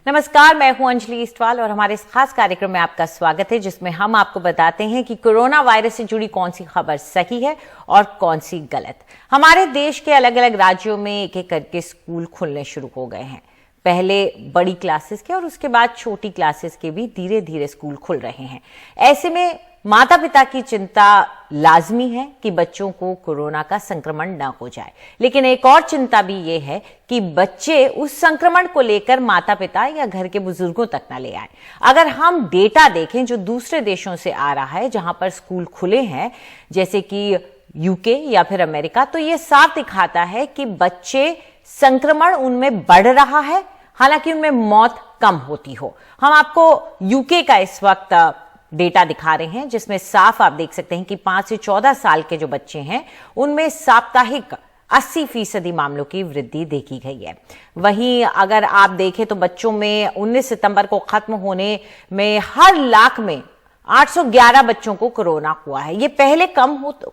नमस्कार, मैं हूं अंजलि इस्टवाल और हमारे इस खास कार्यक्रम में आपका स्वागत है, जिसमें हम आपको बताते हैं कि कोरोना वायरस से जुड़ी कौन सी खबर सही है और कौन सी गलत। हमारे देश के अलग अलग राज्यों में एक एक करके स्कूल खुलने शुरू हो गए हैं। पहले बड़ी क्लासेस के और उसके बाद छोटी क्लासेस के भी धीरे धीरे स्कूल खुल रहे हैं। ऐसे में माता पिता की चिंता लाजमी है कि बच्चों को कोरोना का संक्रमण न हो जाए, लेकिन एक और चिंता भी ये है कि बच्चे उस संक्रमण को लेकर माता पिता या घर के बुजुर्गों तक न ले आए। अगर हम डेटा देखें जो दूसरे देशों से आ रहा है जहां पर स्कूल खुले हैं, जैसे कि यूके या फिर अमेरिका, तो ये साफ दिखाता है कि बच्चे संक्रमण उनमें बढ़ रहा है, हालांकि उनमें मौत कम होती हो। हम आपको यूके का इस वक्त डेटा दिखा रहे हैं, जिसमें साफ आप देख सकते हैं कि 5 से 14 साल के जो बच्चे हैं उनमें साप्ताहिक 80% मामलों की वृद्धि देखी गई है। वहीं अगर आप देखें तो बच्चों में 19 सितंबर को खत्म होने में हर लाख में 811 बच्चों को कोरोना हुआ है। ये पहले कम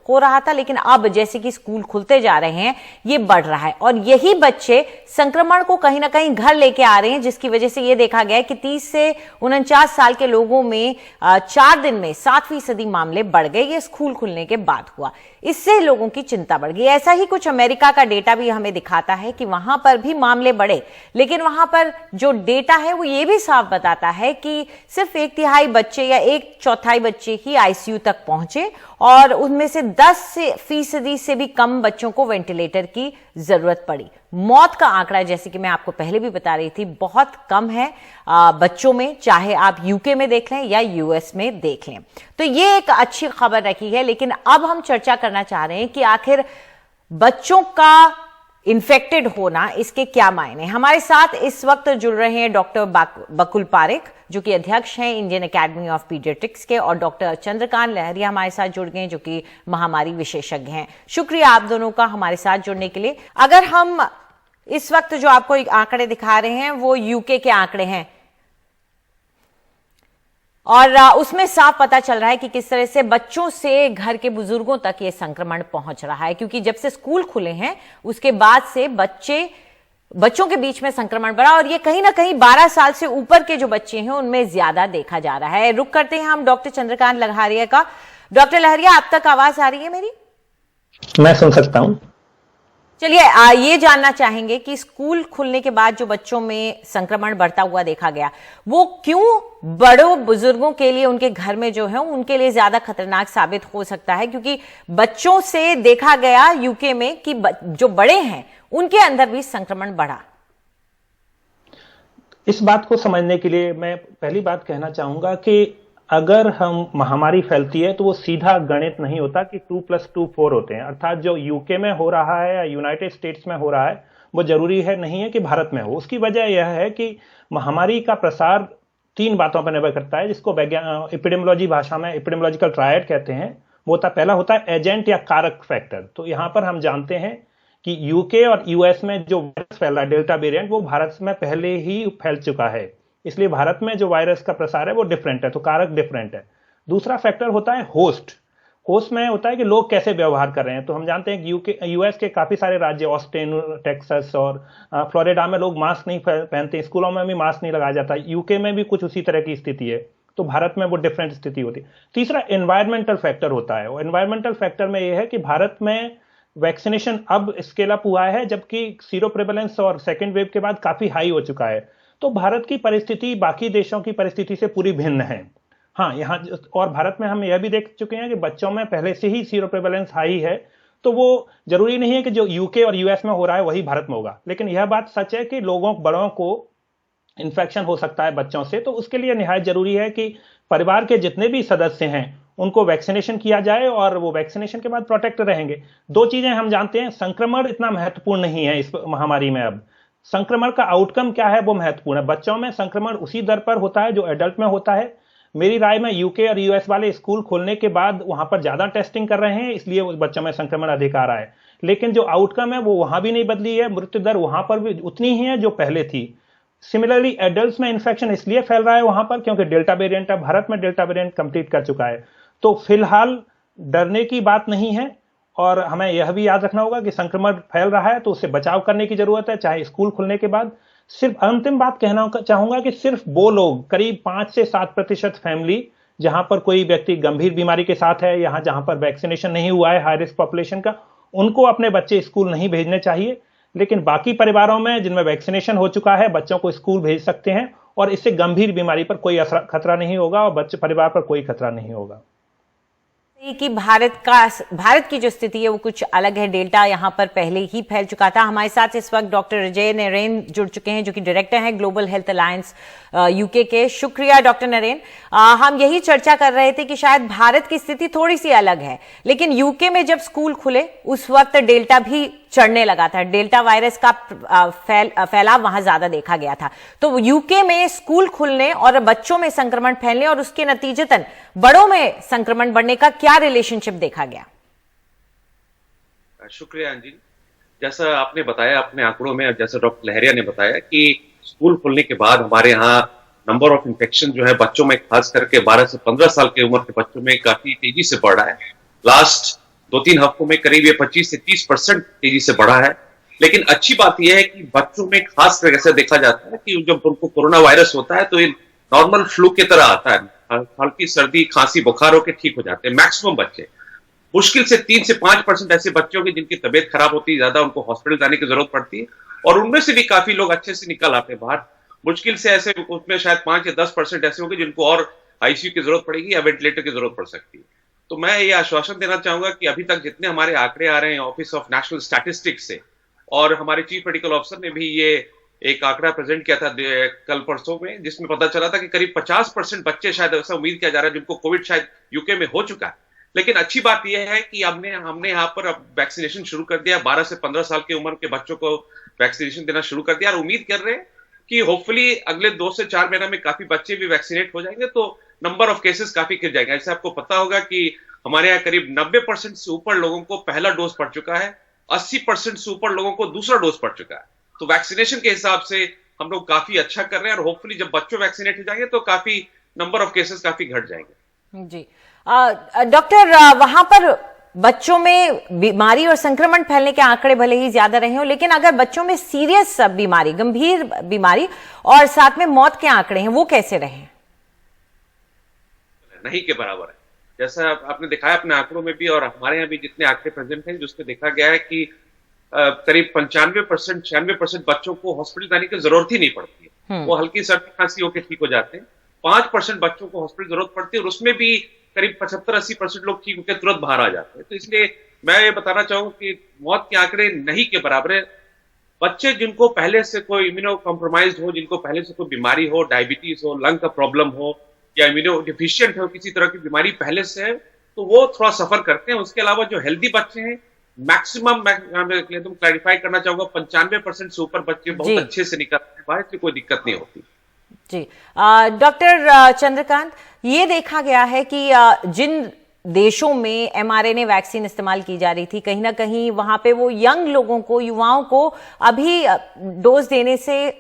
हो रहा था, लेकिन अब जैसे कि स्कूल खुलते जा रहे हैं ये बढ़ रहा है और यही बच्चे संक्रमण को कहीं ना कहीं घर लेके आ रहे हैं, जिसकी वजह से ये देखा गया है कि 30 से 49 साल के लोगों में 4 दिन में 7% मामले बढ़ गए। ये स्कूल खुलने के बाद हुआ, इससे लोगों की चिंता बढ़ गई। ऐसा ही कुछ अमेरिका का डेटा भी हमें दिखाता है कि वहां पर भी मामले बढ़े, लेकिन वहां पर जो डेटा है वो ये भी साफ बताता है कि सिर्फ 1/3 बच्चे या 1/4 बच्चे ही आईसीयू तक पहुंचे और उनमें से 10% से भी कम बच्चों को वेंटिलेटर की जरूरत पड़ी। मौत का आंकड़ा, जैसे कि मैं आपको पहले भी बता रही थी, बहुत कम है बच्चों में, चाहे आप यूके में देख लें या यूएस में देख लें। तो ये एक अच्छी खबर रखी है, लेकिन अब हम चर्चा करना चाह रहे हैं कि आखिर बच्चों का इन्फेक्टेड होना, इसके क्या मायने। हमारे साथ इस वक्त जुड़ रहे हैं डॉक्टर बकुल पारेख, जो कि अध्यक्ष हैं इंडियन एकेडमी ऑफ पीडियाट्रिक्स के, और डॉक्टर चंद्रकांत लहरिया हमारे साथ जुड़ गए हैं, जो कि महामारी विशेषज्ञ हैं। शुक्रिया आप दोनों का हमारे साथ जुड़ने के लिए। अगर हम इस वक्त जो आपको आंकड़े दिखा रहे हैं वो यूके के आंकड़े हैं और उसमें साफ पता चल रहा है कि किस तरह से बच्चों से घर के बुजुर्गों तक ये संक्रमण पहुंच रहा है, क्योंकि जब से स्कूल खुले हैं उसके बाद से बच्चों के बीच में संक्रमण बढ़ा और ये कहीं ना कहीं 12 साल से ऊपर के जो बच्चे हैं उनमें ज्यादा देखा जा रहा है। रुक करते हैं हम डॉक्टर चंद्रकांत लहरिया का। डॉक्टर लहरिया, आप तक आवाज आ रही है मेरी? मैं सुन सकता हूं। चलिए, ये जानना चाहेंगे कि स्कूल खुलने के बाद जो बच्चों में संक्रमण बढ़ता हुआ देखा गया, वो क्यों बड़ों बुजुर्गों के लिए, उनके घर में जो है उनके लिए ज्यादा खतरनाक साबित हो सकता है, क्योंकि बच्चों से देखा गया यूके में कि जो बड़े हैं उनके अंदर भी संक्रमण बढ़ा। इस बात को समझने के लिए मैं पहली बात कहना चाहूंगा कि अगर हम महामारी फैलती है तो वो सीधा गणित नहीं होता कि 2+2 4 होते हैं। अर्थात जो यूके में हो रहा है या यूनाइटेड स्टेट्स में हो रहा है वो जरूरी है नहीं है कि भारत में हो। उसकी वजह यह है कि महामारी का प्रसार 3 बातों पर निर्भर करता है, जिसको एपिडेमियोलॉजी भाषा में एपिडेमियोलॉजिकल ट्रायड कहते हैं। वो पहला होता है एजेंट या कारक फैक्टर। तो यहां पर हम जानते हैं कि यूके और यूएस में जो वायरस फैल रहा है, डेल्टा वेरिएंट, वो भारत में पहले ही फैल चुका है, इसलिए भारत में जो वायरस का प्रसार है वो डिफरेंट है, तो कारक डिफरेंट है। दूसरा फैक्टर होता है होस्ट में होता है कि लोग कैसे व्यवहार कर रहे हैं। तो हम जानते हैं कि यूएस के काफी सारे राज्य, ऑस्टिन, टेक्सास और फ्लोरिडा में लोग मास्क नहीं पहनते, स्कूलों में भी मास्क नहीं लगाया जाता। यूके में भी कुछ उसी तरह की स्थिति है, तो भारत में वो डिफरेंट स्थिति होती है। तीसरा एनवायरमेंटल फैक्टर होता है, और एनवायरमेंटल फैक्टर में यह है कि भारत में वैक्सीनेशन अब स्केल अप हुआ है, जबकि सीरो प्रेवलेंस और सेकेंड वेव के बाद काफी हाई हो चुका है। तो भारत की परिस्थिति बाकी देशों की परिस्थिति से पूरी भिन्न है। हाँ, यहाँ और भारत में हम यह भी देख चुके हैं कि बच्चों में पहले से ही सीरो प्रेवलेंस हाई है, तो वो जरूरी नहीं है कि जो यूके और यूएस में हो रहा है वही भारत में होगा। लेकिन यह बात सच है कि बड़ों को इन्फेक्शन हो सकता है बच्चों से, तो उसके लिए निहायत जरूरी है कि परिवार के जितने भी सदस्य हैं उनको वैक्सीनेशन किया जाए और वो वैक्सीनेशन के बाद प्रोटेक्ट रहेंगे। 2 चीजें हम जानते हैं, संक्रमण इतना महत्वपूर्ण नहीं है इस महामारी में। अब संक्रमण का आउटकम क्या है वो महत्वपूर्ण है। बच्चों में संक्रमण उसी दर पर होता है जो एडल्ट में होता है। मेरी राय में यूके और यूएस वाले स्कूल खोलने के बाद वहां पर ज्यादा टेस्टिंग कर रहे हैं, इसलिए उस बच्चों में संक्रमण अधिक आ रहा है। लेकिन जो आउटकम है वो वहां भी नहीं बदली है, मृत्यु दर वहां पर भी उतनी ही है जो पहले थी। सिमिलरली एडल्ट्स में इन्फेक्शन इसलिए फैल रहा है वहां पर क्योंकि डेल्टा वेरिएंट है, भारत में डेल्टा वेरिएंट कंप्लीट कर चुका है। तो फिलहाल डरने की बात नहीं है, और हमें यह भी याद रखना होगा कि संक्रमण फैल रहा है तो उससे बचाव करने की जरूरत है, चाहे स्कूल खुलने के बाद, सिर्फ अंतिम बात कहना चाहूंगा कि सिर्फ वो लोग, करीब 5 से 7% फैमिली जहां पर कोई व्यक्ति गंभीर बीमारी के साथ है, जहां पर वैक्सीनेशन नहीं हुआ है हाई रिस्क पॉपुलेशन का, उनको अपने बच्चे स्कूल नहीं भेजने चाहिए। लेकिन बाकी परिवारों में जिनमें वैक्सीनेशन हो चुका है, बच्चों को स्कूल भेज सकते हैं और इससे गंभीर बीमारी पर कोई खतरा नहीं होगा और बच्चे परिवार पर कोई खतरा नहीं होगा। कि भारत की जो स्थिति है वो कुछ अलग है। डेल्टा यहाँ पर पहले ही फैल चुका था। हमारे साथ इस वक्त डॉक्टर अजय नरेन जुड़ चुके हैं, जो कि डायरेक्टर हैं ग्लोबल हेल्थ अलायंस यूके के। शुक्रिया डॉक्टर नरेन। हम यही चर्चा कर रहे थे कि शायद भारत की स्थिति थोड़ी सी अलग है, लेकिन यूके में जब स्कूल खुले उस वक्त डेल्टा भी चढ़ने लगा था। डेल्टा वायरस का फैलाव वहां ज्यादा देखा गया था। तो यूके में स्कूल खुलने और बच्चों में संक्रमण फैलने और उसके नतीजतन बड़ों में संक्रमण बढ़ने का क्या रिलेशनशिप देखा गया? शुक्रिया अंजी। जैसा आपने बताया अपने आंकड़ों में, जैसा डॉक्टर लहरिया ने बताया कि स्कूल खुलने के बाद हमारे यहाँ नंबर ऑफ इन्फेक्शन जो है बच्चों में, खास करके 12 से 15 साल की उम्र के बच्चों में काफी तेजी से बढ़ रहा है। लास्ट 2-3 हफ्तों में करीब ये 25 से 30% तेजी से बढ़ा है। लेकिन अच्छी बात यह है कि बच्चों में खास तरह से देखा जाता है कि जब उनको कोरोना वायरस होता है तो ये नॉर्मल फ्लू की तरह आता है, हल्की सर्दी खांसी बुखार होकर ठीक हो जाते हैं मैक्सिमम बच्चे। मुश्किल से 3 से 5% ऐसे बच्चे होंगे जिनकी तबीयत खराब होती है, ज्यादा उनको हॉस्पिटल जाने की जरूरत पड़ती है, और उनमें से भी काफी लोग अच्छे से निकल आते हैं बाहर। मुश्किल से ऐसे उसमें शायद 5 या 10% ऐसे होंगे जिनको और आईसीयू की जरूरत पड़ेगी या वेंटिलेटर की जरूरत पड़ सकती है। तो मैं ये आश्वासन देना चाहूंगा कि अभी तक जितने हमारे आंकड़े आ रहे हैं ऑफिस ऑफ नेशनल स्टैटिस्टिक्स से, और हमारे चीफ मेडिकल ऑफिसर ने भी ये एक आंकड़ा प्रेजेंट किया था कल परसों में, जिसमें पता चला था कि करीब 50% बच्चे, शायद ऐसा उम्मीद किया जा रहा है, जिनको कोविड शायद यूके में हो चुका है। लेकिन अच्छी बात यह है कि हमने यहाँ पर अब वैक्सीनेशन शुरू कर दिया। 12 से 15 साल की उम्र के बच्चों को वैक्सीनेशन देना शुरू कर दिया और उम्मीद कर रहे हैं कि होपफुली अगले 2 से 4 महीना में काफी बच्चे भी वैक्सीनेट हो जाएंगे, तो नंबर ऑफ केसेस काफी गिर जाएंगे। ऐसे आपको पता होगा कि हमारे यहाँ करीब 90% से ऊपर लोगों को पहला डोज पड़ चुका है, 80% से ऊपर लोगों को दूसरा डोज पड़ चुका है। तो वैक्सीनेशन के हिसाब से हम लोग काफी अच्छा कर रहे हैं और होपफुली जब बच्चों वैक्सीनेट हो जाएंगे तो काफी नंबर ऑफ केसेस काफी घट जाएंगे। जी डॉक्टर, वहां पर बच्चों में बीमारी और संक्रमण फैलने के आंकड़े भले ही ज्यादा रहे हो, लेकिन अगर बच्चों में सीरियस बीमारी, गंभीर बीमारी और साथ में मौत के आंकड़े हैं, वो कैसे रहे? नहीं के बराबर है। जैसा आपने दिखाया अपने आंकड़ों में भी और हमारे यहाँ भी जितने आंकड़े प्रेजेंट हैं, जिसमें देखा गया है कि करीब 95%, 96% बच्चों को हॉस्पिटल जाने की जरूरत ही नहीं पड़ती है। वो हल्की सर्दी खांसी होकर ठीक हो जाते हैं। 5% बच्चों को हॉस्पिटल जरूरत पड़ती है और उसमें भी करीब 75-80% लोग ठीक होकर तुरंत बाहर आ जाते हैं। तो इसलिए मैं ये बताना चाहूंगा कि मौत के आंकड़े नहीं के बराबर है। बच्चे जिनको पहले से कोई इम्यूनो कॉम्प्रोमाइज्ड हो, जिनको पहले से कोई बीमारी हो, डायबिटीज हो, लंग का प्रॉब्लम हो या इम्यूनो डिफिशियंट हो, किसी तरह की बीमारी पहले से है, तो वो थोड़ा सफर करते हैं। उसके अलावा जो हेल्दी बच्चे हैं, मैक्सिमम तुम क्लैरिफाई करना चाहूंगा 95% से ऊपर बच्चे बहुत अच्छे से निकलते हैं बाहर, इसलिए कोई दिक्कत नहीं होती। जी डॉक्टर चंद्रकांत, ये देखा गया है कि जिन देशों में mRNA वैक्सीन इस्तेमाल की जा रही थी, कहीं ना कहीं वहां पे वो यंग लोगों को, युवाओं को अभी डोज देने से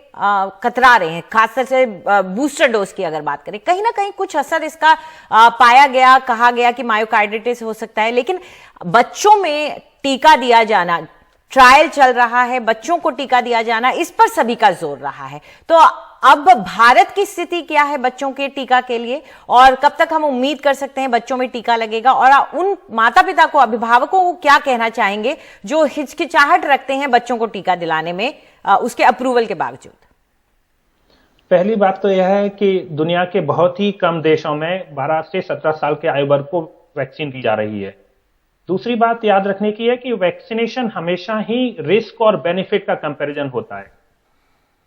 कतरा रहे हैं। खासकर से बूस्टर डोज की अगर बात करें, कहीं ना कहीं कुछ असर इसका पाया गया, कहा गया कि मायोकार्डिटिस हो सकता है। लेकिन बच्चों में टीका दिया जाना, ट्रायल चल रहा है, बच्चों को टीका दिया जाना, इस पर सभी का जोर रहा है। तो अब भारत की स्थिति क्या है बच्चों के टीका के लिए, और कब तक हम उम्मीद कर सकते हैं बच्चों में टीका लगेगा? और उन माता पिता को, अभिभावकों को क्या कहना चाहेंगे जो हिचकिचाहट रखते हैं बच्चों को टीका दिलाने में उसके अप्रूवल के बावजूद? पहली बात तो यह है कि दुनिया के बहुत ही कम देशों में 12 से 17 साल के आयु वर्ग को वैक्सीन दी जा रही है। दूसरी बात याद रखने की है कि वैक्सीनेशन हमेशा ही रिस्क और बेनिफिट का कंपैरिजन होता है।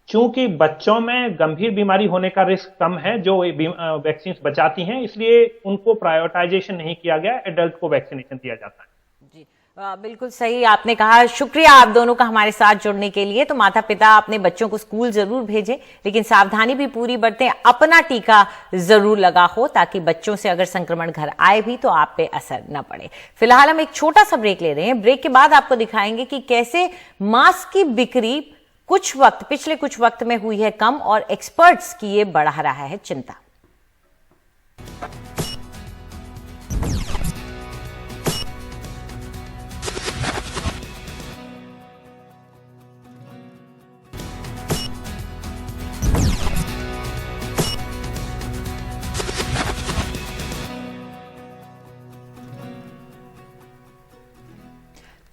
चूंकि बच्चों में गंभीर बीमारी होने का रिस्क कम है जो वैक्सीन बचाती हैं, इसलिए उनको प्रायोरिटाइजेशन नहीं किया गया, एडल्ट को वैक्सीनेशन दिया जाता है। जी बिल्कुल सही आपने कहा। शुक्रिया आप दोनों का हमारे साथ जुड़ने के लिए। तो माता पिता अपने बच्चों को स्कूल जरूर भेजें, लेकिन सावधानी भी पूरी बरतें, अपना टीका जरूर लगा हो, ताकि बच्चों से अगर संक्रमण घर आए भी तो आप पे असर न पड़े। फिलहाल हम एक छोटा सा ब्रेक ले रहे हैं। ब्रेक के बाद आपको दिखाएंगे कि कैसे मास्क की बिक्री पिछले कुछ वक्त में हुई है कम, और एक्सपर्ट्स की ये बढ़ा रहा है चिंता।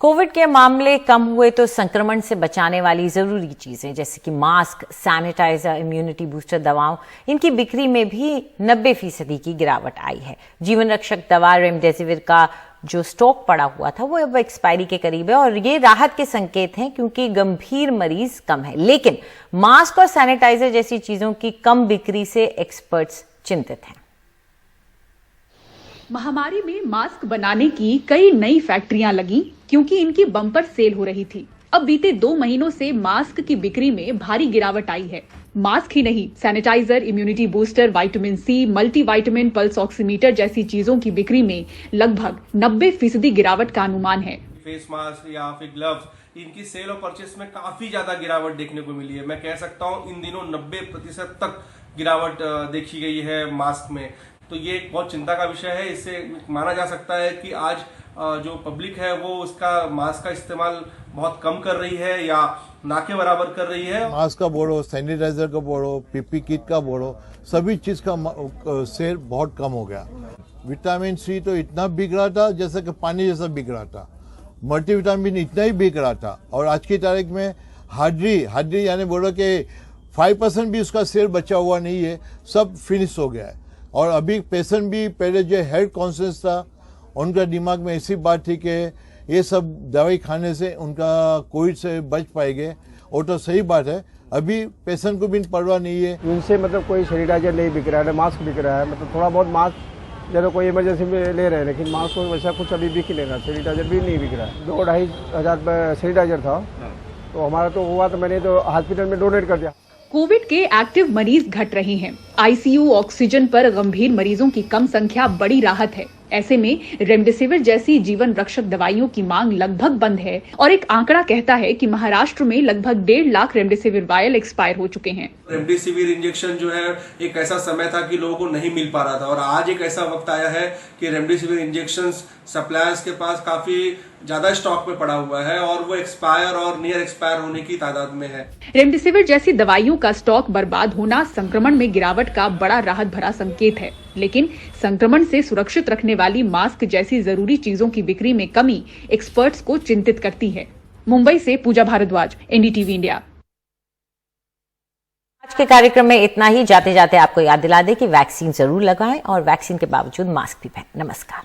कोविड के मामले कम हुए तो संक्रमण से बचाने वाली जरूरी चीजें जैसे कि मास्क, सैनिटाइजर, इम्यूनिटी बूस्टर दवाओं, इनकी बिक्री में भी 90% की गिरावट आई है। जीवन रक्षक दवा रेमडेसिविर का जो स्टॉक पड़ा हुआ था वो अब एक्सपायरी के करीब है और ये राहत के संकेत हैं क्योंकि गंभीर मरीज कम है। लेकिन मास्क और सैनिटाइजर जैसी चीजों की कम बिक्री से एक्सपर्ट्स चिंतित हैं। महामारी में मास्क बनाने की कई नई फैक्ट्रियां लगी क्योंकि इनकी बम्पर सेल हो रही थी। अब बीते 2 महीनों से मास्क की बिक्री में भारी गिरावट आई है। मास्क ही नहीं, sanitiser, immunity booster, vitamin C, multivitamin, pulse oximeter जैसी चीजों की बिक्री में लगभग 90% गिरावट का अनुमान है। फेस मास्क या फिर ग्लव्स, इनकी सेल और परचेस में काफी ज्यादा गिरावट देखने को मिली है। मैं कह सकता हूँ इन दिनों 90% तक गिरावट देखी गई है मास्क में। तो ये एक बहुत चिंता का विषय है। इससे माना जा सकता है कि आज जो पब्लिक है वो उसका मास्क का इस्तेमाल बहुत कम कर रही है या ना के बराबर कर रही है। मास्क का बोलो, सैनिटाइजर का बोलो, पीपी किट का बोलो, सभी चीज का सेल बहुत कम हो गया। विटामिन सी तो इतना बिक रहा था जैसे कि पानी जैसा बिक रहा था। मल्टीविटामिन इतना ही बिक रहा था और आज की तारीख में हार्डली यानी बोलो कि 5% भी उसका सेल बचा हुआ नहीं है, सब फिनिश हो गया है। और अभी पेशेंट भी पहले जो हेल्थ कॉन्शियस था उनका दिमाग में ऐसी बात थी कि ये सब दवाई खाने से उनका कोविड से बच पाएंगे, वो तो सही बात है। अभी पेशेंट को भी परवाह नहीं है। इनसे मतलब कोई सैनिटाइजर नहीं बिक रहा है, मास्क बिक रहा है। मतलब थोड़ा बहुत मास्क जब कोई इमरजेंसी में ले रहे हैं, लेकिन मास्क को वैसा कुछ अभी बिक नहीं रहा। सैनिटाइजर भी नहीं बिक रहा है। 2-2.5 हज़ार सैनिटाइजर था तो हमारा तो हुआ, तो मैंने तो हॉस्पिटल में डोनेट कर दिया। कोविड के एक्टिव मरीज घट रहे हैं। आईसीयू ऑक्सीजन पर गंभीर मरीजों की कम संख्या बड़ी राहत है। ऐसे में रेमडेसिविर जैसी जीवन रक्षक दवाइयों की मांग लगभग बंद है और एक आंकड़ा कहता है कि महाराष्ट्र में लगभग 1.5 लाख रेमडेसिविर वायल एक्सपायर हो चुके हैं। रेमडेसिविर इंजेक्शन जो है एक ऐसा समय था कि लोगों को नहीं मिल पा रहा था और आज एक ऐसा वक्त आया है कि रेमडेसिविर इंजेक्शन सप्लायर्स के पास काफी ज्यादा स्टॉक में पड़ा हुआ है और वो एक्सपायर और नियर एक्सपायर होने की तादाद में है। रेमडेसिविर जैसी दवाइयों का स्टॉक बर्बाद होना संक्रमण में गिरावट का बड़ा राहत भरा संकेत है। लेकिन संक्रमण से सुरक्षित रखने वाली मास्क जैसी जरूरी चीजों की बिक्री में कमी एक्सपर्ट्स को चिंतित करती है। मुंबई से पूजा भारद्वाज, एनडीटीवी इंडिया। आज के कार्यक्रम में इतना ही। जाते जाते आपको याद दिला दे कि वैक्सीन जरूर लगाएं और वैक्सीन के बावजूद मास्क भी पहनें। नमस्कार।